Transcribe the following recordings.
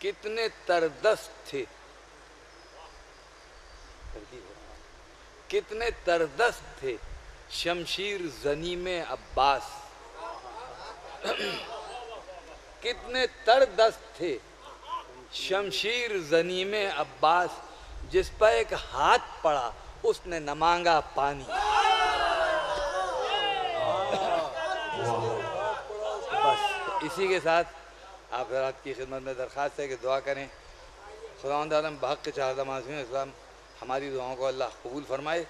कितने तरदस्त थे, कितने तरदस्त थे शमशीर जनी में अब्बास, कितने तरदस्त थे शमशीर जनी में अब्बास, जिस पर एक हाथ पड़ा उसने न मांगा पानी। बस इसी के साथ आप हज़रात की खिदमत में दरख्वास्त है कि दुआ करें, खुदावंद आलम बहक़ के चाहता मासूम इस्लाम हमारी दुआओं को अल्लाह कबूल फरमाए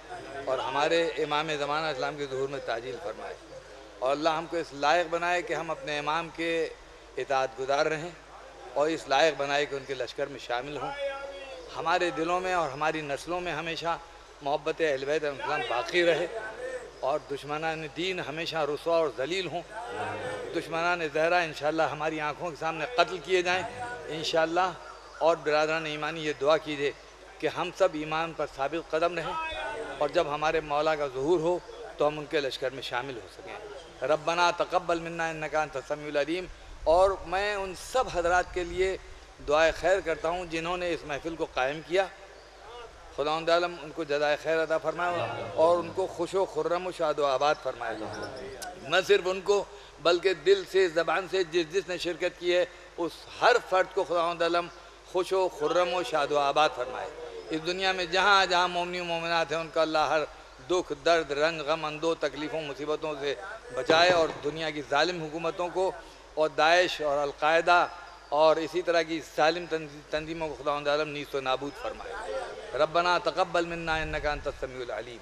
और हमारे इमाम ज़माना इस्लाम के ज़ुहूर में ताजील फरमाए और अल्लाह हमको इस लायक बनाए कि हम अपने इमाम के इताअत गुज़ार रहें और इस लायक बनाए कि उनके लश्कर में शामिल हों। हमारे दिलों में और हमारी नस्लों में हमेशा मोहब्बत अहले बैत अलैहिस्सलाम बाक़ी रहे और दुश्मनान दीन हमेशा रुसवा और जलील हों। दुश्मनान ज़हरा इंशाअल्लाह हमारी आँखों के सामने कत्ल किए जाएँ इंशाअल्लाह। और बिरादरान ईमानी ये दुआ कीजिए कि हम सब ईमान पर साबित कदम रहें और जब हमारे मौला का ज़ुहूर हो तो हम उनके लश्कर में शामिल हो सकें। रब्बना तक़ब्बल मिन्ना इन्नका अंत समीउल अलीम। और मैं उन सब हज़रात के लिए दुआए खैर करता हूँ जिन्होंने इस महफ़िल को कायम किया। खुदावंद आलम उनको जज़ाए खैर अता फरमाए और उनको खुश व खुर्रम व शाद व आबाद फरमाए। न सिर्फ उनको बल्कि दिल से ज़बान से जिसने शिरकत की है उस हर फ़र्द को खुदावंद आलम खुश व खुर्रम व शाद व आबाद फरमाए। इस दुनिया में जहाँ जहाँ मोमिन मोमिनात हैं उनका अल्लाह हर दुख दर्द रंज गम अंदो तकलीफ़ों मुसीबतों से बचाए और दुनिया की जालिम हुकूमतों को और दाइश और अलकायदा और इसी तरह की जालिम तंजीमों को खुदावंद आलम नीस्त व नाबूद फरमाए। रब्बना तक़ब्बल मिन्ना इन्नका अंतस समीउल अलीम।